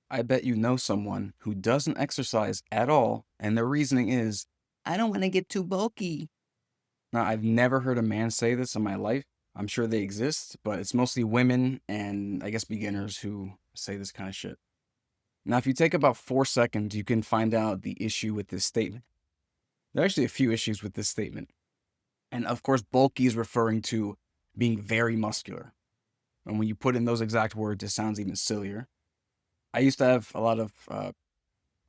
I bet you know someone who doesn't exercise at all, and their reasoning is, I don't want to get too bulky. Now, I've never heard a man say this in my life. I'm sure they exist, but it's mostly women and I guess beginners who say this kind of shit. Now, if you take about 4 seconds, you can find out the issue with this statement. There are actually a few issues with this statement. And of course, bulky is referring to being very muscular. And when you put in those exact words, it sounds even sillier. I used to have a lot of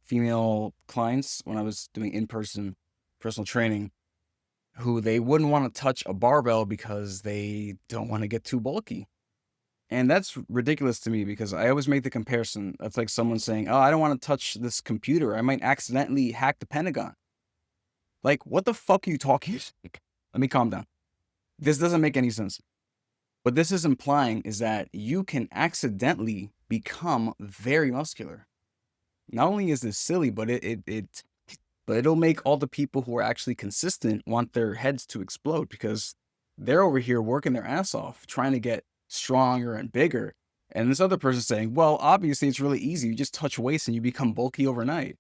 female clients when I was doing in person personal training who they wouldn't want to touch a barbell because they don't want to get too bulky. And that's ridiculous to me because I always make the comparison. That's like someone saying, oh, I don't want to touch this computer. I might accidentally hack the Pentagon. Like, what the fuck are you talking? Let me calm down. This doesn't make any sense. What this is implying is that you can accidentally become very muscular. Not only is this silly, but it'll make all the people who are actually consistent want their heads to explode because they're over here working their ass off trying to get stronger and bigger. And this other person saying, well, obviously it's really easy. You just touch weights and you become bulky overnight.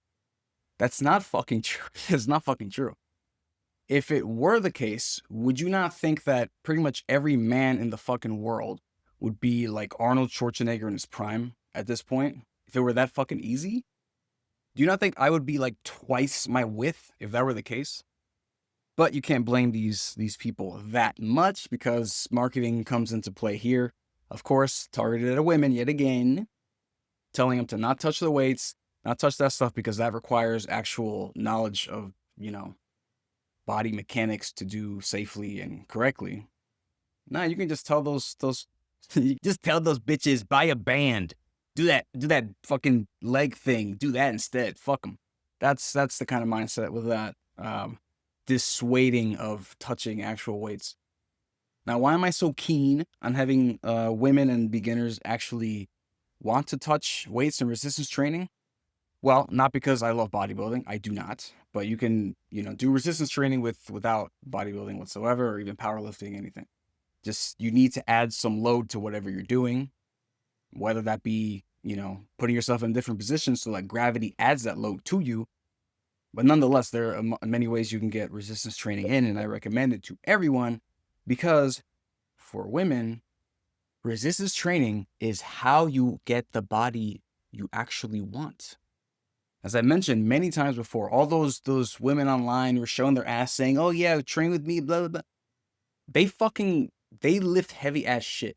That's not fucking true. It's not fucking true. If it were the case, would you not think that pretty much every man in the fucking world would be like Arnold Schwarzenegger in his prime at this point? If it were that fucking easy? Do you not think I would be like twice my width if that were the case? But you can't blame these people that much because marketing comes into play here. Of course, targeted at women yet again, telling them to not touch the weights, not touch that stuff because that requires actual knowledge of, body mechanics to do safely and correctly. Nah, you can just tell those you just tell those bitches buy a band. Do that fucking leg thing. Do that instead. Fuck them. That's the kind of mindset with that dissuading of touching actual weights. Now, why am I so keen on having women and beginners actually want to touch weights and resistance training? Well, not because I love bodybuilding. I do not. But you can, do resistance training without bodybuilding whatsoever or even powerlifting, anything. Just you need to add some load to whatever you're doing, whether that be, putting yourself in different positions so that gravity adds that load to you. But nonetheless, there are many ways you can get resistance training in, and I recommend it to everyone because for women, resistance training is how you get the body you actually want. As I mentioned many times before, all those women online who are showing their ass saying, "Oh yeah, train with me," blah blah blah. They lift heavy ass shit.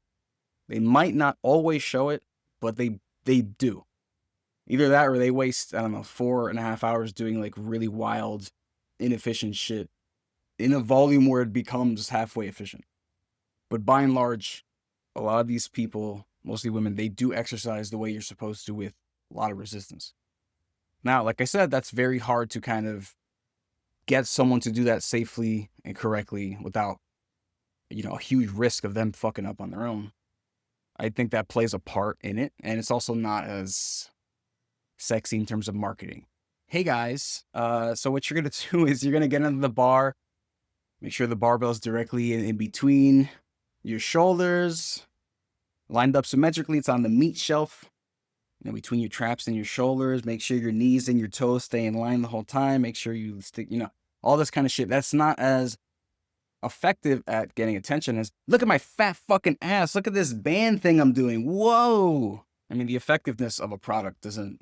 They might not always show it, but they do. Either that or they waste, I don't know, 4.5 hours doing like really wild, inefficient shit in a volume where it becomes halfway efficient. But by and large, a lot of these people, mostly women, they do exercise the way you're supposed to with a lot of resistance. Now, like I said, that's very hard to kind of get someone to do that safely and correctly without, a huge risk of them fucking up on their own. I think that plays a part in it, and it's also not as sexy in terms of marketing. Hey guys, so what you're gonna do is you're gonna get under the bar, make sure the barbell's directly in between your shoulders, lined up symmetrically. It's on the meat shelf, between your traps and your shoulders. Make sure your knees and your toes stay in line the whole time. Make sure you stick, all this kind of shit. That's not as effective at getting attention as look at my fat fucking ass. Look at this band thing I'm doing. Whoa. I mean, the effectiveness of a product doesn't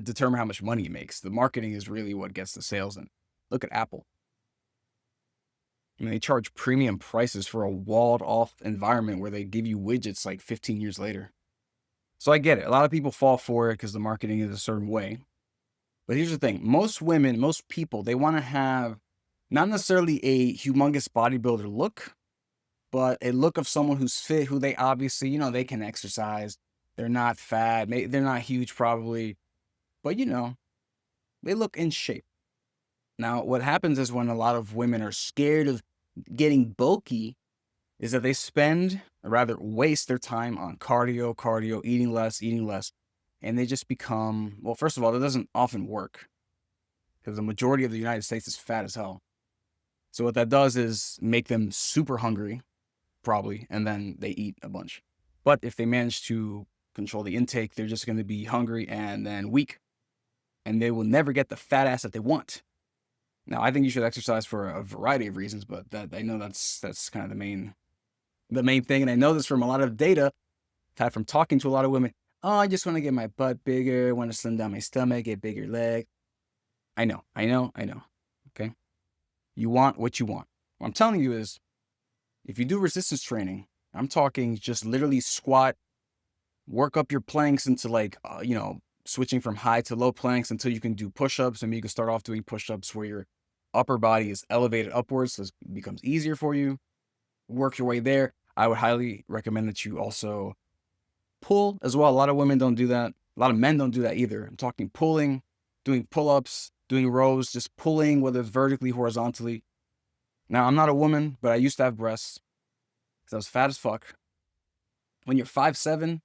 determine how much money it makes. The marketing is really what gets the sales in. Look at Apple. I mean, they charge premium prices for a walled off environment where they give you widgets like 15 years later. So I get it. A lot of people fall for it because the marketing is a certain way. But here's the thing. Most women, most people, they want to have not necessarily a humongous bodybuilder look, but a look of someone who's fit, who they obviously, they can exercise. They're not fat. They're not huge probably, but they look in shape. Now, what happens is when a lot of women are scared of getting bulky is that they spend, or rather waste their time on cardio, eating less, and they just become, well, first of all, that doesn't often work because the majority of the United States is fat as hell. So what that does is make them super hungry, probably, and then they eat a bunch. But if they manage to control the intake. They're just going to be hungry and then weak, and they will never get the fat ass that they want. Now, I think you should exercise for a variety of reasons, but that I know that's kind of the main thing. And I know this from a lot of data I've had from talking to a lot of women. Oh, I just want to get my butt bigger, want to slim down my stomach, get bigger leg. I know. Okay. You want what you want. What I'm telling you is, if you do resistance training, I'm talking just literally squat, work up your planks into like, switching from high to low planks until you can do push-ups. I mean, you can start off doing push-ups where your upper body is elevated upwards, so it becomes easier for you. Work your way there. I would highly recommend that you also pull as well. A lot of women don't do that. A lot of men don't do that either. I'm talking pulling, doing pull-ups, doing rows, just pulling, whether it's vertically, horizontally. Now, I'm not a woman, but I used to have breasts because I was fat as fuck. When you're 5'7",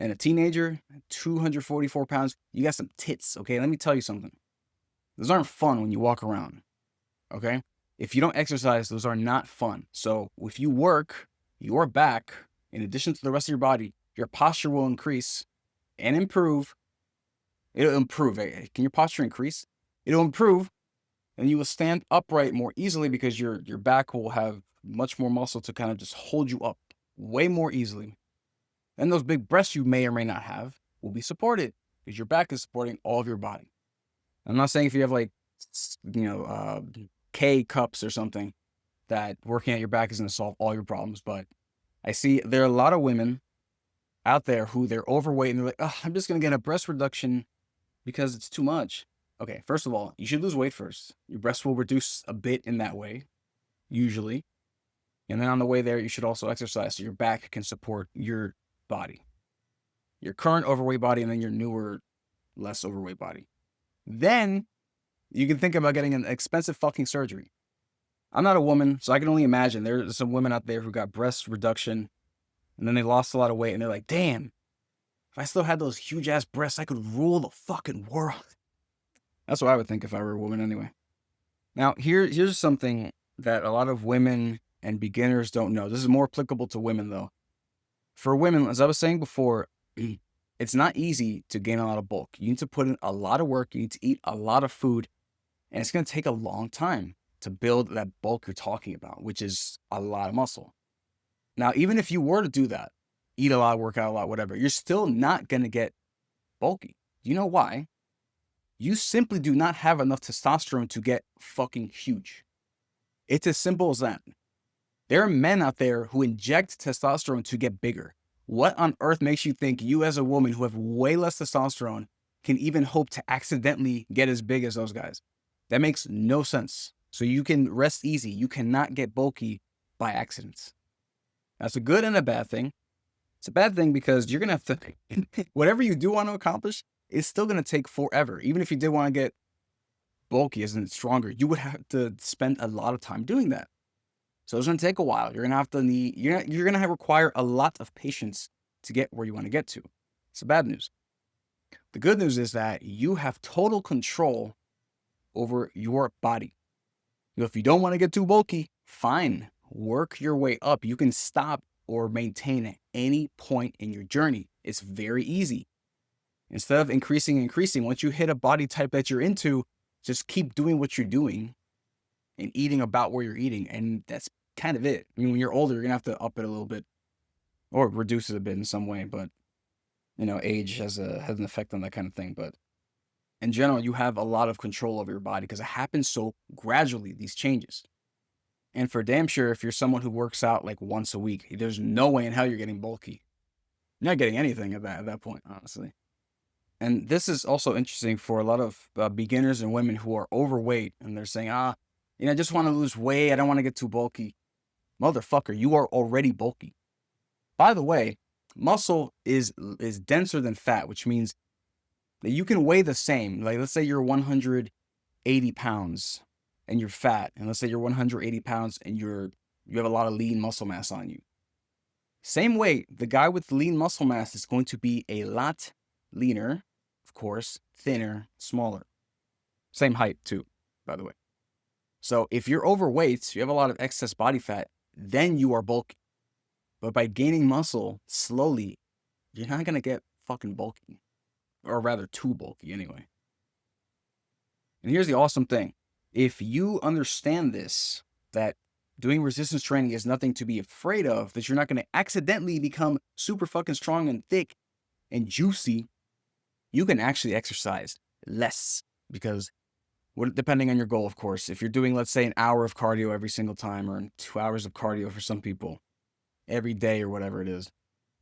and a teenager, 244 pounds, you got some tits, okay? Let me tell you something. Those aren't fun when you walk around, okay? If you don't exercise, those are not fun. So if you work your back, in addition to the rest of your body, your posture will increase and improve. It'll improve. Can your posture increase? It'll improve, and you will stand upright more easily because your back will have much more muscle to kind of just hold you up way more easily. And those big breasts you may or may not have will be supported because your back is supporting all of your body. I'm not saying if you have like, K cups or something, that working at your back is going to solve all your problems. But I see there are a lot of women out there who they're overweight and they're like, oh, I'm just going to get a breast reduction because it's too much. Okay, first of all, you should lose weight first. Your breasts will reduce a bit in that way, usually. And then on the way there, you should also exercise so your back can support your body, your current overweight body, and then your newer, less overweight body. Then you can think about getting an expensive fucking surgery. I'm not a woman, so I can only imagine there's some women out there who got breast reduction and then they lost a lot of weight and they're like, damn, if I still had those huge ass breasts, I could rule the fucking world. That's what I would think if I were a woman anyway. Now, here's something that a lot of women and beginners don't know. This is more applicable to women though. For women, as I was saying before, it's not easy to gain a lot of bulk. You need to put in a lot of work. You need to eat a lot of food. And it's going to take a long time to build that bulk you're talking about, which is a lot of muscle. Now, even if you were to do that, eat a lot, work out a lot, whatever, you're still not going to get bulky. You know why? You simply do not have enough testosterone to get fucking huge. It's as simple as that. There are men out there who inject testosterone to get bigger. What on earth makes you think you as a woman who have way less testosterone can even hope to accidentally get as big as those guys? That makes no sense. So you can rest easy. You cannot get bulky by accidents. That's a good and a bad thing. It's a bad thing because you're going to have to, whatever you do want to accomplish, it's still going to take forever. Even if you did want to get bulky, as in stronger, you would have to spend a lot of time doing that. So it's going to take a while. You're going to have to you're going to require a lot of patience to get where you want to get to. It's the bad news. The good news is that you have total control over your body. If you don't want to get too bulky, fine. Work your way up. You can stop or maintain at any point in your journey. It's very easy. Instead of increasing, once you hit a body type that you're into, just keep doing what you're doing and eating about where you're eating. And that's kind of it. I mean, when you're older, you're going to have to up it a little bit or reduce it a bit in some way. But, age has an effect on that kind of thing. But in general, you have a lot of control over your body because it happens so gradually, these changes. And for damn sure, if you're someone who works out like once a week, there's no way in hell you're getting bulky. You're not getting anything at that point, honestly. And this is also interesting for a lot of beginners and women who are overweight and they're saying, I just want to lose weight. I don't want to get too bulky. Motherfucker, you are already bulky. By the way, muscle is denser than fat, which means that you can weigh the same. Like, let's say you're 180 pounds and you're fat. And let's say you're 180 pounds and you have a lot of lean muscle mass on you. Same weight, the guy with lean muscle mass is going to be a lot leaner, of course, thinner, smaller. Same height too, by the way. So if you're overweight, you have a lot of excess body fat, then you are bulky. But by gaining muscle slowly, you're not going to get fucking bulky. Or rather, too bulky anyway. And here's the awesome thing. If you understand this, that doing resistance training is nothing to be afraid of, that you're not going to accidentally become super fucking strong and thick and juicy, you can actually exercise less. Because depending on your goal, of course, if you're doing, let's say, an hour of cardio every single time, or 2 hours of cardio for some people every day or whatever it is,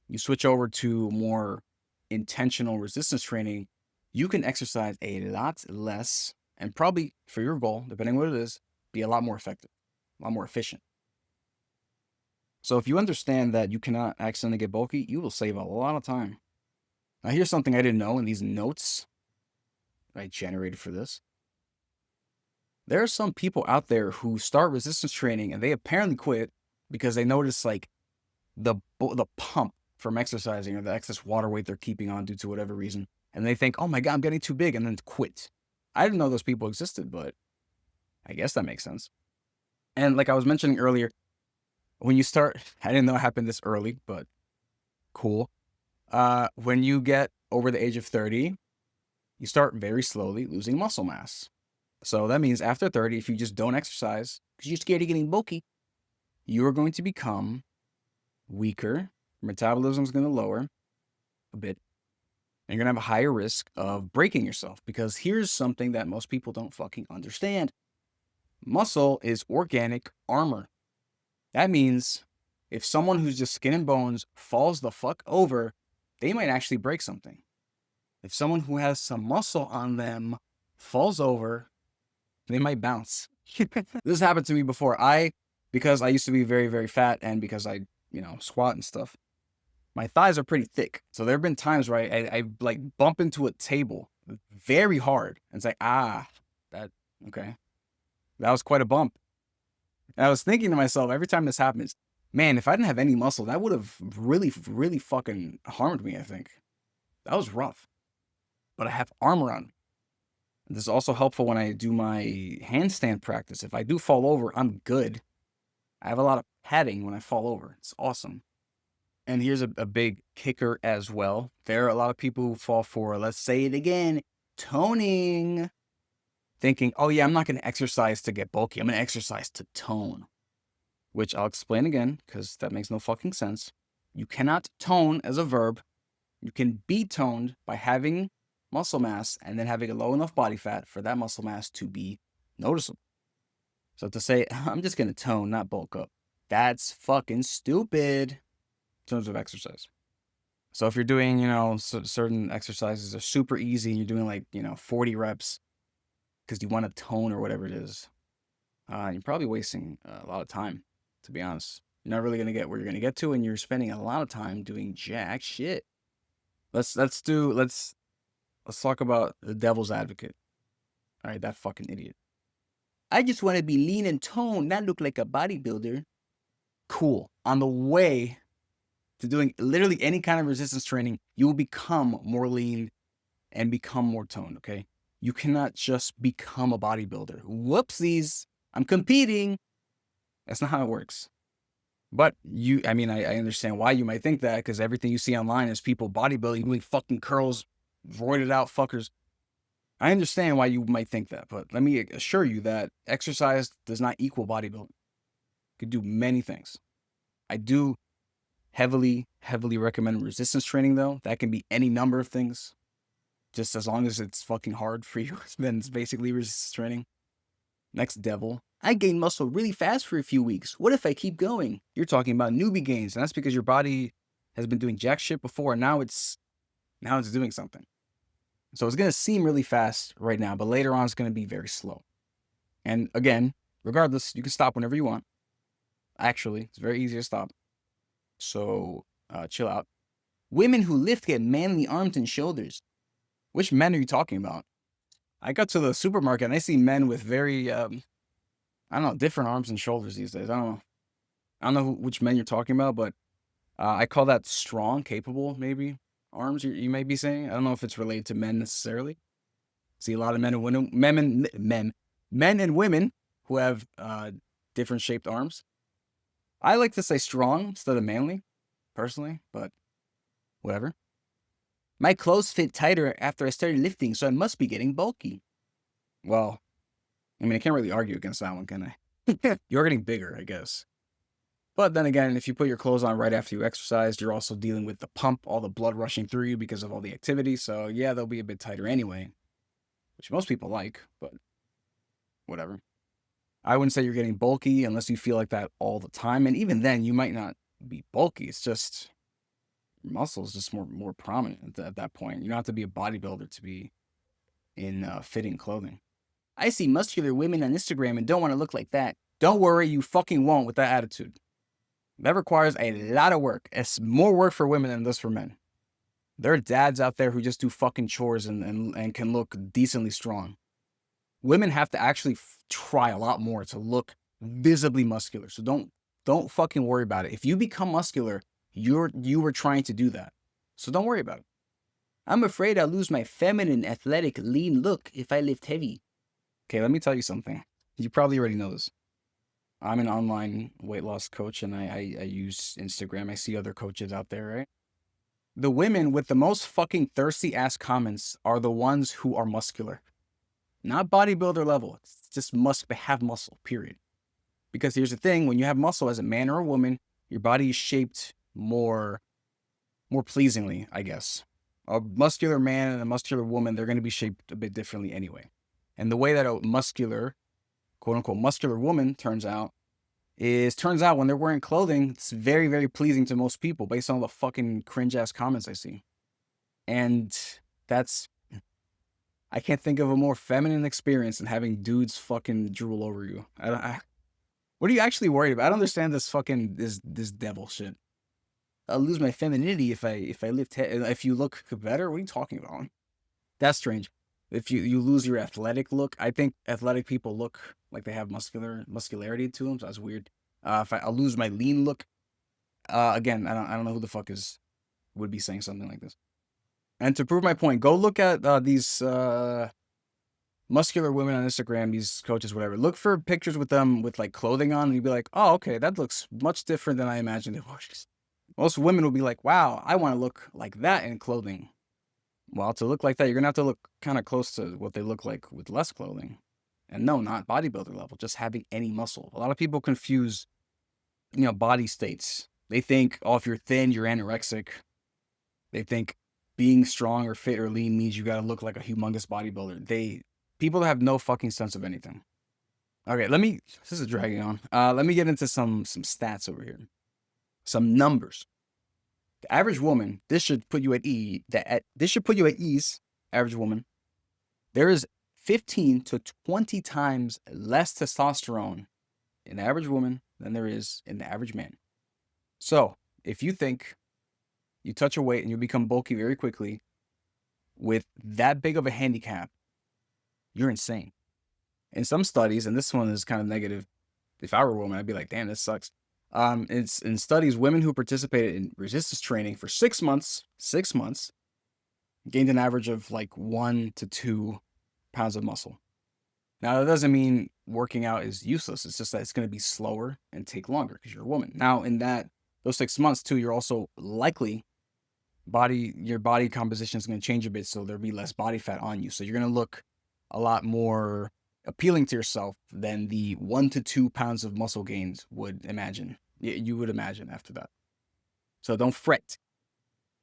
you switch over to more intentional resistance training, you can exercise a lot less and probably, for your goal, depending what it is, be a lot more effective, a lot more efficient. So if you understand that you cannot accidentally get bulky, you will save a lot of time. Now here's something I didn't know in these notes that I generated for this. There are some people out there who start resistance training and they apparently quit because they notice like the pump from exercising or the excess water weight they're keeping on due to whatever reason. And they think, oh my God, I'm getting too big, and then quit. I didn't know those people existed, but I guess that makes sense. And like I was mentioning earlier, when you start, I didn't know it happened this early, but cool. When you get over the age of 30, you start very slowly losing muscle mass. So that means after 30, if you just don't exercise, because you're scared of getting bulky, you are going to become weaker. Metabolism is going to lower a bit. And you're going to have a higher risk of breaking yourself. Because here's something that most people don't fucking understand. Muscle is organic armor. That means if someone who's just skin and bones falls the fuck over, they might actually break something. If someone who has some muscle on them falls over, they might bounce. This happened to me before. Because I used to be very, very fat, and because I, squat and stuff, my thighs are pretty thick. So there have been times where I like bump into a table very hard. And it's like, okay. That was quite a bump. And I was thinking to myself, every time this happens, man, if I didn't have any muscle, that would have really, really fucking harmed me, I think. That was rough. But I have armor on. This is also helpful when I do my handstand practice. If I do fall over, I'm good. I have a lot of padding when I fall over. It's awesome. And here's a big kicker as well. There are a lot of people who fall for, let's say it again, toning. Thinking, oh yeah, I'm not going to exercise to get bulky. I'm going to exercise to tone. Which I'll explain again, because that makes no fucking sense. You cannot tone as a verb. You can be toned by having muscle mass and then having a low enough body fat for that muscle mass to be noticeable. So to say, I'm just going to tone, not bulk up, that's fucking stupid in terms of exercise. So if you're doing, certain exercises are super easy and you're doing like, 40 reps because you want to tone or whatever it is, you're probably wasting a lot of time, to be honest. You're not really going to get where you're going to get to, and you're spending a lot of time doing jack shit. Let's talk about the devil's advocate. All right, that fucking idiot. I just want to be lean and toned, not look like a bodybuilder. Cool. On the way to doing literally any kind of resistance training, you will become more lean and become more toned, okay? You cannot just become a bodybuilder. Whoopsies. I'm competing. That's not how it works. But I understand why you might think that, because everything you see online is people bodybuilding, doing fucking curls, roided out fuckers. I understand why you might think that, but let me assure you that exercise does not equal bodybuilding. You could do many things. I do heavily recommend resistance training, though. That can be any number of things. Just as long as it's fucking hard for you, then it's basically resistance training. Next, devil. I gained muscle really fast for a few weeks. What if I keep going? You're talking about newbie gains, and that's because your body has been doing jack shit before, and now it's doing something. So it's going to seem really fast right now, but later on it's going to be very slow. And again, regardless, you can stop whenever you want. Actually, it's very easy to stop. So chill out. Women who lift get manly arms and shoulders. Which men are you talking about? I got to the supermarket and I see men with very, different arms and shoulders these days. I don't know which men you're talking about, but I call that strong, capable, maybe, arms you may be saying. I don't know if it's related to men necessarily. See a lot of men and women who have different shaped arms. I like to say strong instead of manly, personally, but whatever. My clothes fit tighter after I started lifting, so I must be getting bulky. Well, I mean, I can't really argue against that one, can I? You're getting bigger, I guess. But then again, if you put your clothes on right after you exercised, you're also dealing with the pump, all the blood rushing through you because of all the activity. So yeah, they'll be a bit tighter anyway, which most people like, but whatever. I wouldn't say you're getting bulky unless you feel like that all the time. And even then, you might not be bulky. It's just your muscles just more prominent at that point. You don't have to be a bodybuilder to be in fitting clothing. I see muscular women on Instagram and don't want to look like that. Don't worry, you fucking won't with that attitude. That requires a lot of work. It's more work for women than it does for men. There are dads out there who just do fucking chores and can look decently strong. Women have to actually try a lot more to look visibly muscular. So don't fucking worry about it. If you become muscular, you were trying to do that. So don't worry about it. I'm afraid I'll lose my feminine, athletic, lean look if I lift heavy. Okay, let me tell you something. You probably already know this. I'm an online weight loss coach and I use Instagram. I see other coaches out there, right? The women with the most fucking thirsty ass comments are the ones who are muscular. Not bodybuilder level. It's just have muscle, period. Because here's the thing, when you have muscle as a man or a woman, your body is shaped more pleasingly, I guess. A muscular man and a muscular woman, they're going to be shaped a bit differently anyway. And the way that a muscular, quote unquote, muscular woman turns out when they're wearing clothing, it's very, very pleasing to most people based on all the fucking cringe ass comments I see. And I can't think of a more feminine experience than having dudes fucking drool over you. What are you actually worried about? I don't understand this fucking, this devil shit. I'll lose my femininity if I lift if you look better. What are you talking about? That's strange. If you lose your athletic look, I think athletic people look like they have muscularity to them. So that's weird. If I'll lose my lean look, again, I don't know who the fuck would be saying something like this. And to prove my point, go look at these muscular women on Instagram, these coaches, whatever. Look for pictures with them with like clothing on, and you'd be like, oh, okay, that looks much different than I imagined it was. Most women will be like, wow, I want to look like that in clothing. Well, to look like that, you're going to have to look kind of close to what they look like with less clothing. And no, not bodybuilder level, just having any muscle. A lot of people confuse, body states. They think, oh, if you're thin, you're anorexic. They think being strong or fit or lean means you got to look like a humongous bodybuilder. People have no fucking sense of anything. Okay, this is dragging on. Let me get into some stats over here. Some numbers. The average woman, this should put you at ease, average woman. There is 15 to 20 times less testosterone in the average woman than there is in the average man. So, if you think you touch a weight and you become bulky very quickly with that big of a handicap, you're insane. In some studies, and this one is kind of negative, if I were a woman, I'd be like, damn, this sucks. It's in studies, women who participated in resistance training for 6 months, gained an average of like 1 to 2 pounds of muscle. Now, that doesn't mean working out is useless. It's just that it's going to be slower and take longer because you're a woman. Now, in those 6 months too, you're also likely your body composition is going to change a bit, so there'll be less body fat on you. So you're going to look a lot more appealing to yourself than the 1 to 2 pounds of muscle gains would imagine. You would imagine after that. So don't fret.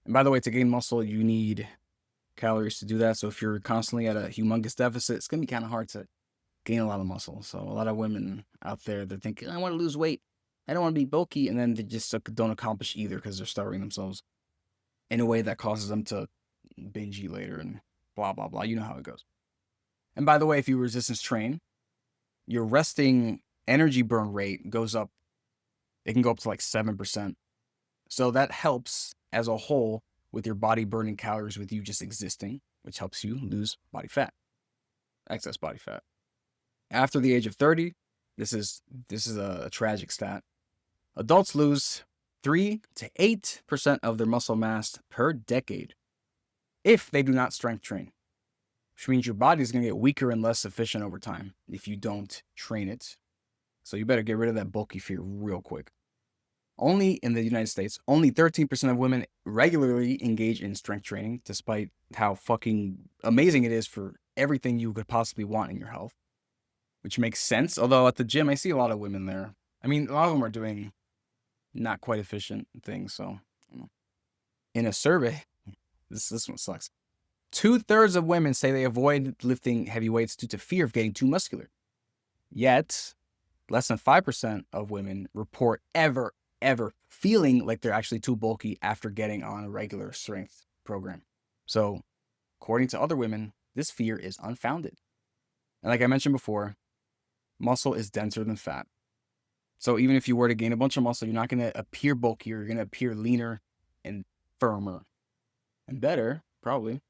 And by the way, to gain muscle, you need calories to do that. So if you're constantly at a humongous deficit, it's going to be kind of hard to gain a lot of muscle. So a lot of women out there, they're thinking, I want to lose weight. I don't want to be bulky. And then they just don't accomplish either because they're starving themselves in a way that causes them to binge eat later and blah, blah, blah. You know how it goes. And by the way, if you resistance train, your resting energy burn rate goes up. It can go up to like 7%. So that helps as a whole with your body burning calories with you just existing, which helps you lose body fat, excess body fat. After the age of 30, this is a tragic stat. Adults lose 3 to 8% of their muscle mass per decade if they do not strength train, which means your body is going to get weaker and less efficient over time if you don't train it. So you better get rid of that bulky fear real quick. Only in the United States, only 13% of women regularly engage in strength training, despite how fucking amazing it is for everything you could possibly want in your health, which makes sense. Although at the gym, I see a lot of women there. I mean, a lot of them are doing not quite efficient things. So, in a survey, this one sucks. 2/3 of women say they avoid lifting heavy weights due to fear of getting too muscular. Yet, less than 5% of women report ever feeling like they're actually too bulky after getting on a regular strength program. So, according to other women, this fear is unfounded. And like I mentioned before, muscle is denser than fat. So even if you were to gain a bunch of muscle, you're not going to appear bulkier. You're going to appear leaner and firmer and better, probably.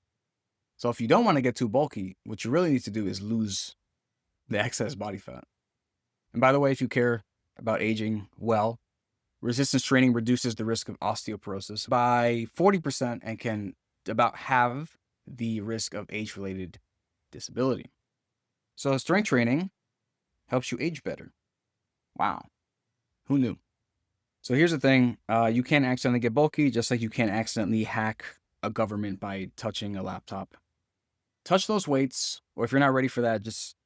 So if you don't want to get too bulky, what you really need to do is lose the excess body fat. And by the way, if you care about aging well, resistance training reduces the risk of osteoporosis by 40% and can about halve the risk of age-related disability. So strength training helps you age better. Wow. Who knew? So here's the thing. You can't accidentally get bulky, just like you can't accidentally hack a government by touching a laptop. Touch those weights, or if you're not ready for that, just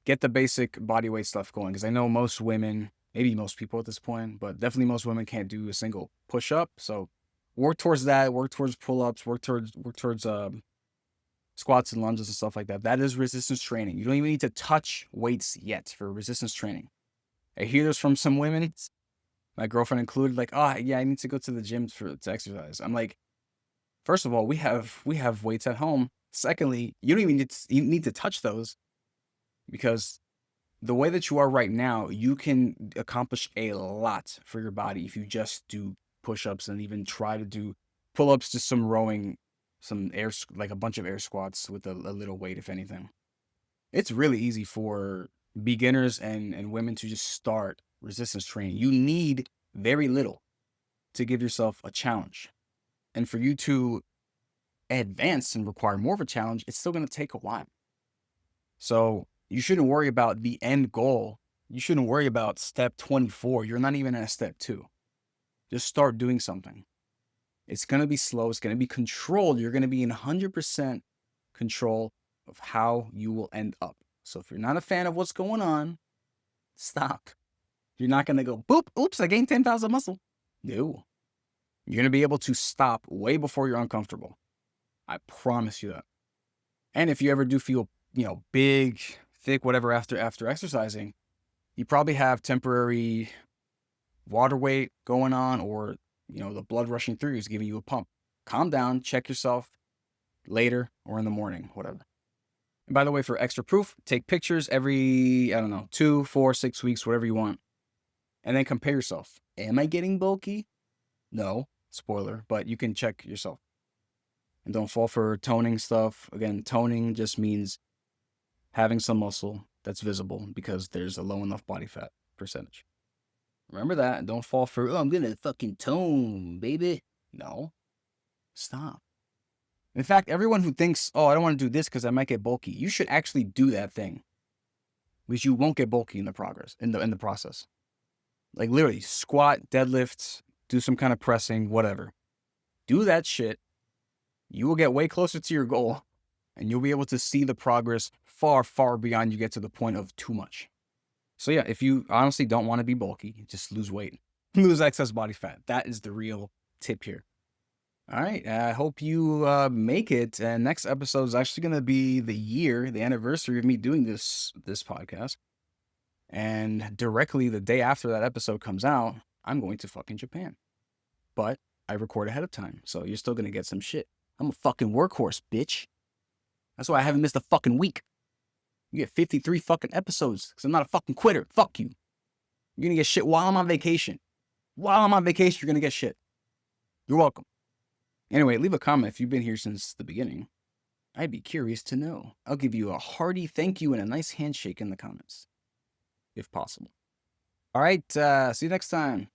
get the basic body weight stuff going. Because I know most women, maybe most people at this point, but definitely most women can't do a single push-up. So work towards that. Work towards pull-ups. Work towards squats and lunges and stuff like that. That is resistance training. You don't even need to touch weights yet for resistance training. I hear this from some women, my girlfriend included, like, oh yeah, I need to go to the gym to exercise. I'm like, first of all, we have weights at home. Secondly, you don't even need to touch those, because the way that you are right now, you can accomplish a lot for your body if you just do push-ups and even try to do pull-ups, just some rowing, some air, like a bunch of air squats with a little weight, if anything. It's really easy for beginners and women to just start resistance training. You need very little to give yourself a challenge. And for you to advance and require more of a challenge, it's still going to take a while. So you shouldn't worry about the end goal. You shouldn't worry about step 24. You're not even at step 2. Just start doing something. It's going to be slow. It's going to be controlled. You're going to be in 100% control of how you will end up. So if you're not a fan of what's going on, stop. You're not going to go, boop, oops, I gained 10,000 muscle. No. You're going to be able to stop way before you're uncomfortable. I promise you that. And if you ever do feel, big, thick, whatever after exercising, you probably have temporary water weight going on, or, the blood rushing through is giving you a pump. Calm down, check yourself later or in the morning, whatever. And by the way, for extra proof, take pictures every, 2, 4, 6 weeks, whatever you want. And then compare yourself. Am I getting bulky? No, spoiler, but you can check yourself. And don't fall for toning stuff. Again, toning just means having some muscle that's visible because there's a low enough body fat percentage. Remember that, and don't fall for, I'm gonna fucking tone, baby. No, stop. In fact, everyone who thinks, I don't want to do this because I might get bulky, you should actually do that thing, because you won't get bulky in the process. Like literally, squat, deadlifts, do some kind of pressing, whatever. Do that shit. You will get way closer to your goal, and you'll be able to see the progress far, far beyond you get to the point of too much. So yeah, if you honestly don't want to be bulky, just lose weight. Lose excess body fat. That is the real tip here. All right, I hope you make it. And next episode is actually going to be the anniversary of me doing this podcast. And directly the day after that episode comes out, I'm going to fucking Japan. But I record ahead of time, so you're still going to get some shit. I'm a fucking workhorse, bitch. That's why I haven't missed a fucking week. You get 53 fucking episodes, because I'm not a fucking quitter. Fuck you. You're going to get shit while I'm on vacation. While I'm on vacation, you're going to get shit. You're welcome. Anyway, leave a comment if you've been here since the beginning. I'd be curious to know. I'll give you a hearty thank you and a nice handshake in the comments, if possible. All right, see you next time.